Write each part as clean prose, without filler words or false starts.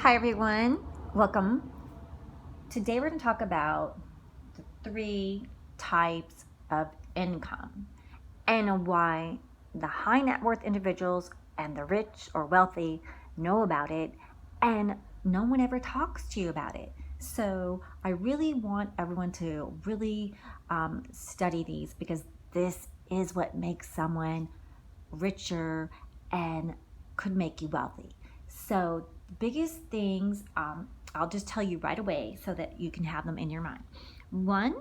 Hi everyone, welcome. Today we're going to talk about the three types of income and why the high net worth individuals and the rich or wealthy know about it and no one ever talks to you about it. So I really want everyone to really study these because this is what makes someone richer and could make you wealthy. So the biggest things, I'll just tell you right away so that you can have them in your mind. One,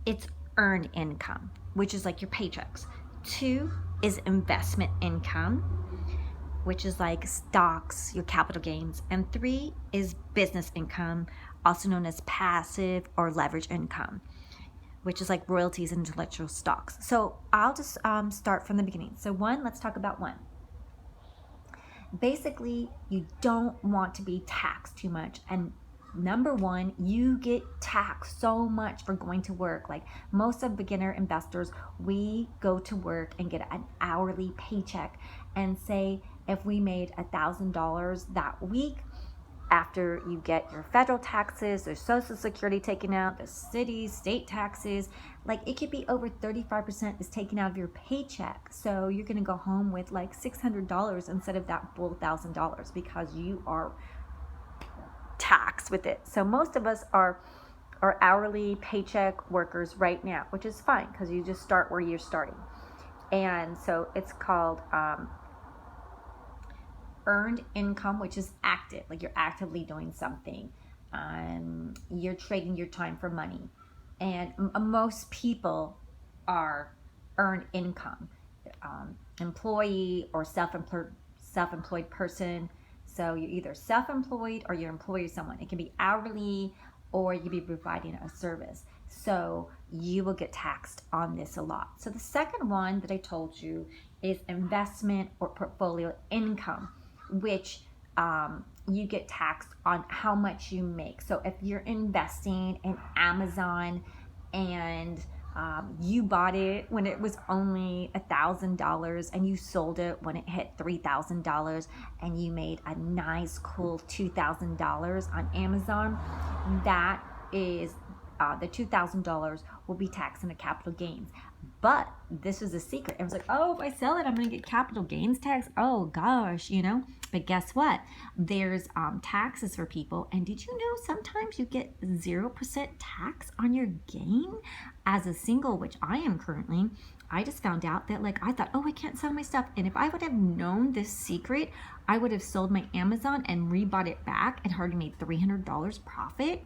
it's earned income, which is like your paychecks. Two is investment income, which is like stocks, your capital gains. And three is business income, also known as passive or leverage income, which is like royalties and intellectual stocks. So I'll just start from the beginning. So one, let's talk about one. Basically, you don't want to be taxed too much. And number one, you get taxed so much for going to work. Like most of beginner investors, we go to work and get an hourly paycheck, and say if we made $1,000 that week, after you get your federal taxes, there's Social Security taken out, the city, state taxes, like it could be over 35% is taken out of your paycheck. So you're gonna go home with like $600 instead of that full $1,000 because you are taxed with it. So most of us are hourly paycheck workers right now, which is fine because you just start where you're starting. And so it's called earned income, which is active, like you're actively doing something. You're trading your time for money. And most people are earned income, employee or self-employed person. So you're either self-employed or you're employing someone. It can be hourly or you be providing a service. So you will get taxed on this a lot. So the second one that I told you is investment or portfolio income, which you get taxed on how much you make. So if you're investing in Amazon and you bought it when it was only $1,000 and you sold it when it hit $3,000 and you made a nice cool $2,000 on Amazon, that is the $2,000 will be taxed in the capital gains. But this is a secret. It was like, oh, if I sell it, I'm going to get capital gains tax. Oh gosh, you know. But guess what? There's taxes for people. And did you know sometimes you get 0% tax on your gain as a single, which I am currently. I just found out that like I thought, oh, I can't sell my stuff. And if I would have known this secret, I would have sold my Amazon and rebought it back and already made $300 profit.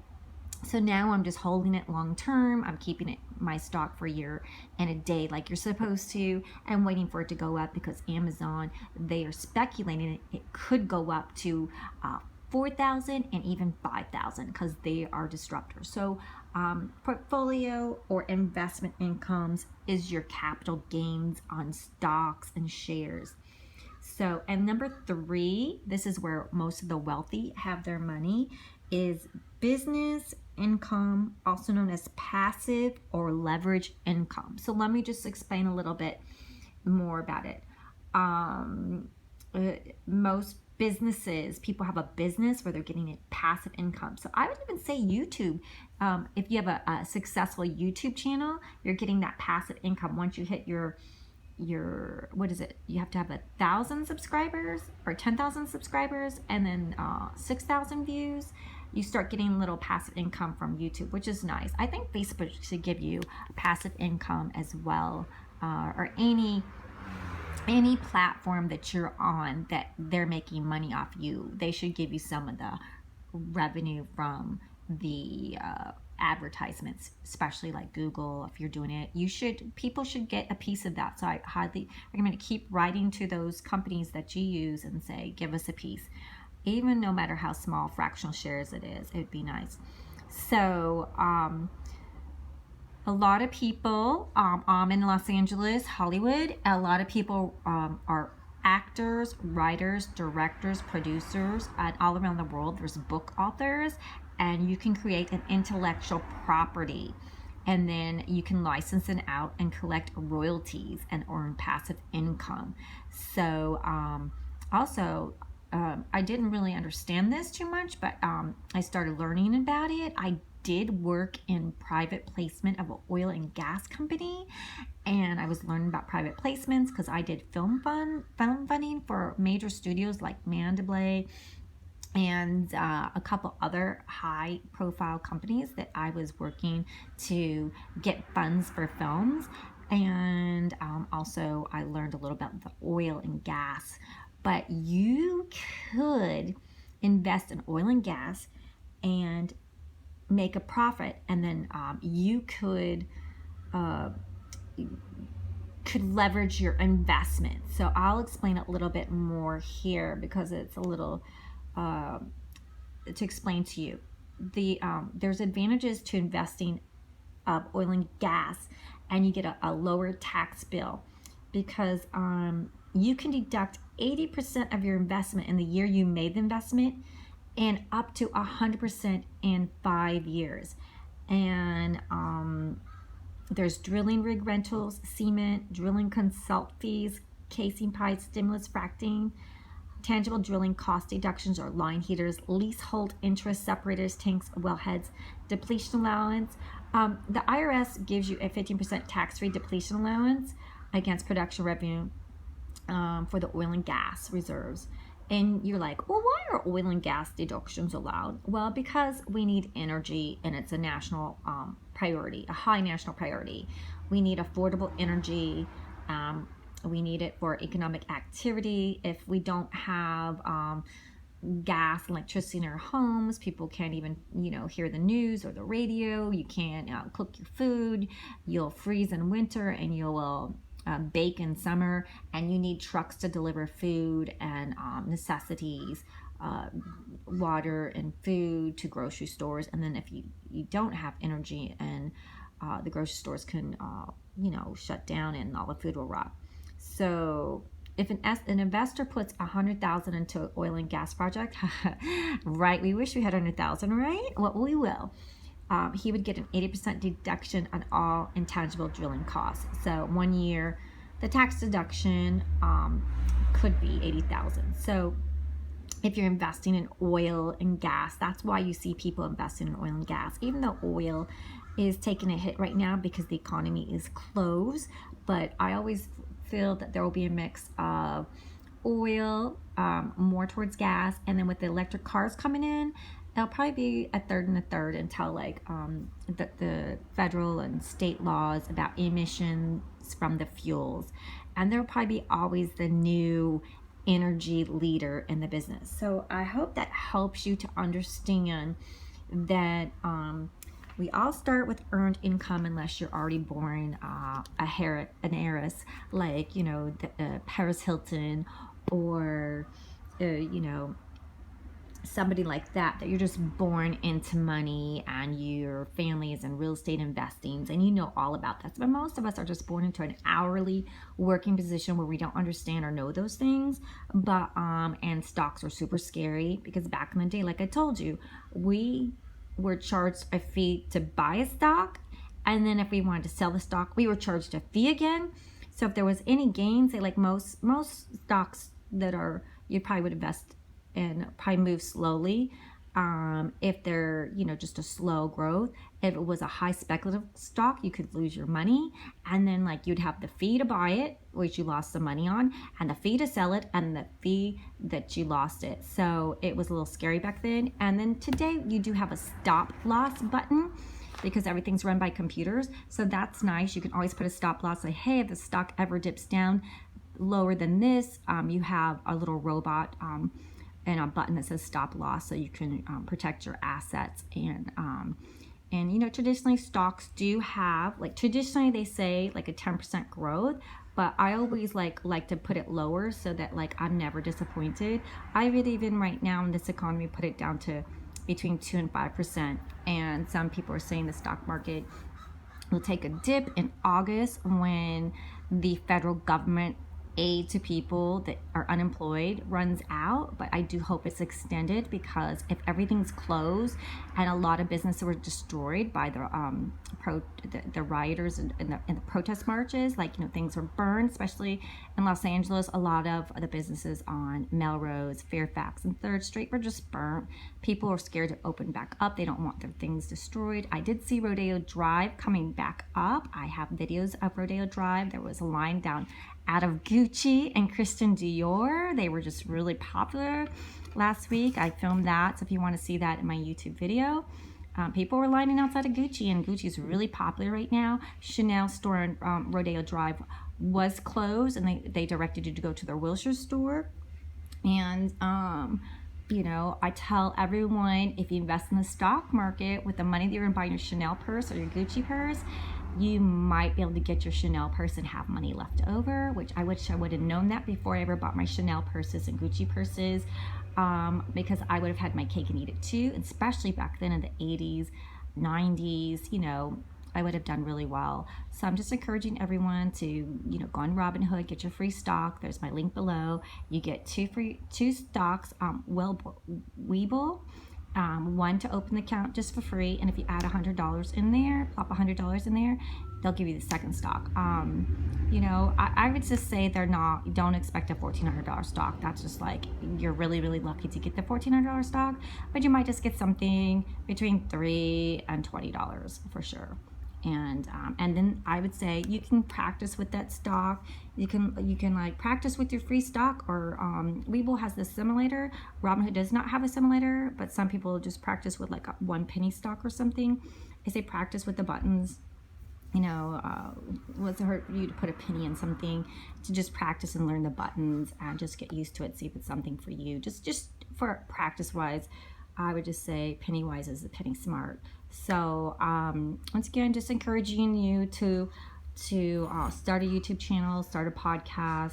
So now I'm just holding it long term. I'm keeping it my stock for a year and a day like you're supposed to, and waiting for it to go up because Amazon, they are speculating it could go up to 4,000 and even 5,000 because they are disruptors. So portfolio or investment incomes is your capital gains on stocks and shares. So, and number three, this is where most of the wealthy have their money, is business income, also known as passive or leverage income. So let me just explain a little bit more about it. Most businesses, people have a business where they're getting a passive income. So I would even say YouTube. If you have a successful YouTube channel, you're getting that passive income once you hit your what is it, you have to have 1,000 subscribers or 10,000 subscribers and then 6,000 views. You start getting little passive income from YouTube, which is nice. I think Facebook should give you passive income as well, or any platform that you're on that they're making money off you. They should give you some of the revenue from the advertisements, especially like Google. If you're doing it, people should get a piece of that. So I highly recommend to keep writing to those companies that you use and say, give us a piece, even no matter how small fractional shares it is. It'd be nice. So a lot of people, I'm in Los Angeles, Hollywood, a lot of people are actors, writers, directors, producers, and all around the world there's book authors, and you can create an intellectual property and then you can license it out and collect royalties and earn passive income. So also I didn't really understand this too much, but I started learning about it. I did work in private placement of an oil and gas company, and I was learning about private placements because I did film funding for major studios like Mandalay and a couple other high profile companies that I was working to get funds for films. And also I learned a little about the oil and gas. But you could invest in oil and gas and make a profit, and then you could leverage your investment. So I'll explain a little bit more here because it's a little to explain to you. There's advantages to investing of oil and gas, and you get a lower tax bill because you can deduct 80% of your investment in the year you made the investment and up to 100% in 5 years. And there's drilling rig rentals, cement, drilling consult fees, casing pipes, stimulus fracking, tangible drilling cost deductions or line heaters, leasehold interest, separators, tanks, wellheads, depletion allowance. The IRS gives you a 15% tax-free depletion allowance against production revenue for the oil and gas reserves. And you're like, well, why are oil and gas deductions allowed? Well, because we need energy, and it's a national priority, a high national priority. We need affordable energy. We need it for economic activity. If we don't have gas, electricity in our homes, people can't even, hear the news or the radio. You can't cook your food. You'll freeze in winter, and you'll bake in summer, and you need trucks to deliver food and necessities, water and food to grocery stores. And then if you don't have energy, and the grocery stores can shut down, and all the food will rot. So if an investor puts $100,000 into an oil and gas project, right? We wish we had $100,000, right? Well, we will. He would get an 80% deduction on all intangible drilling costs. So 1 year, the tax deduction could be $80,000. So if you're investing in oil and gas, that's why you see people investing in oil and gas, even though oil is taking a hit right now because the economy is closed. But I always feel that there will be a mix of oil, more towards gas, and then with the electric cars coming in, it'll probably be a third and a third until the federal and state laws about emissions from the fuels. And there'll probably be always the new energy leader in the business. So I hope that helps you to understand that we all start with earned income unless you're already born an heiress, like Paris Hilton or somebody like that you're just born into money, and your family is in real estate investings, and all about that. But most of us are just born into an hourly working position where we don't understand or know those things. But and stocks are super scary because back in the day, like I told you, we were charged a fee to buy a stock, and then if we wanted to sell the stock, we were charged a fee again. So if there was any gains, say like most stocks that you probably would invest and probably move slowly. If they're, just a slow growth. If it was a high speculative stock, you could lose your money. And then you'd have the fee to buy it, which you lost some money on, and the fee to sell it, and the fee that you lost it. So it was a little scary back then. And then today you do have a stop loss button because everything's run by computers. So that's nice. You can always put a stop loss, like, hey, if the stock ever dips down lower than this, you have a little robot and a button that says stop loss, so you can protect your assets. And traditionally stocks do have, traditionally they say a 10% growth, but I always like to put it lower so that I'm never disappointed. I would even right now in this economy put it down to between 2 and 5%. And some people are saying the stock market will take a dip in August when the federal government aid to people that are unemployed runs out, but I do hope it's extended, because if everything's closed and a lot of businesses were destroyed by the rioters and the protest marches, like, you know, things were burned, especially in Los Angeles. A lot of the businesses on Melrose, Fairfax, and 3rd Street were just burnt. People are scared to open back up. They don't want their things destroyed. I did see Rodeo Drive coming back up. I have videos of Rodeo Drive. There was a line down out of Gucci and Christian Dior. They were just really popular last week. I filmed that, so if you want to see that in my YouTube video. People were lining outside of Gucci, and Gucci is really popular right now. Chanel store on Rodeo Drive was closed, and they directed you to go to their Wilshire store. And you know, I tell everyone, if you invest in the stock market with the money that you're gonna buy your Chanel purse or your Gucci purse, you might be able to get your Chanel purse and have money left over, which I wish I would have known that before I ever bought my Chanel purses and Gucci purses, because I would have had my cake and eat it too, especially back then in the 80s, 90s, you know, I would have done really well. So I'm just encouraging everyone to, you know, go on Robinhood, get your free stock. There's my link below. You get two stocks, Webull. One to open the account just for free, and if you add $100 in there, plop $100 in there, they'll give you the second stock. You know, I would just say don't expect a $1,400 stock. That's just like, you're really, really lucky to get the $1,400 stock, but you might just get something between $3 and $20 for sure. And then I would say you can practice with that stock. You can like practice with your free stock, or Webull has the simulator. Robinhood does not have a simulator, but some people just practice with like a 1 penny stock or something. I say practice with the buttons. You know, what's it hurt you to put a penny in something, to just practice and learn the buttons and just get used to it. See if it's something for you. Just for practice wise, I would just say penny wise is a penny smart. So once again, just encouraging you to start a YouTube channel, start a podcast,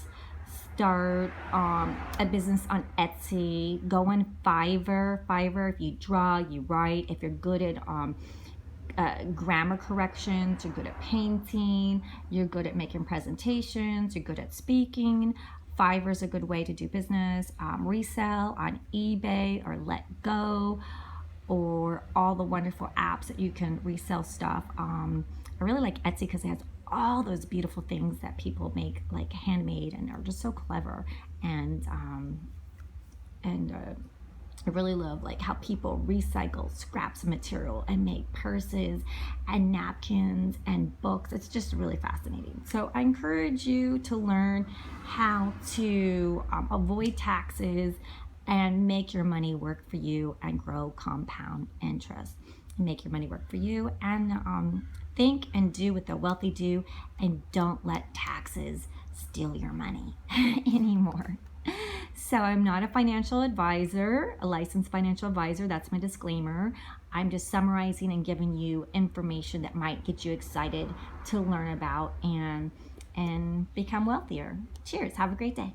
start a business on Etsy, go on Fiverr. If you draw, you write, if you're good at grammar corrections, you're good at painting, you're good at making presentations, you're good at speaking, Fiverr is a good way to do business. Resell on eBay or Let Go, or all the wonderful apps that you can resell stuff. I really like Etsy because it has all those beautiful things that people make, like handmade, and are just so clever. And I really love like how people recycle scraps of material and make purses and napkins and books. It's just really fascinating. So I encourage you to learn how to avoid taxes and make your money work for you and grow compound interest. Make your money work for you, and think and do what the wealthy do, and don't let taxes steal your money anymore. So I'm not a financial advisor, a licensed financial advisor. That's my disclaimer. I'm just summarizing and giving you information that might get you excited to learn about and become wealthier. Cheers. Have a great day.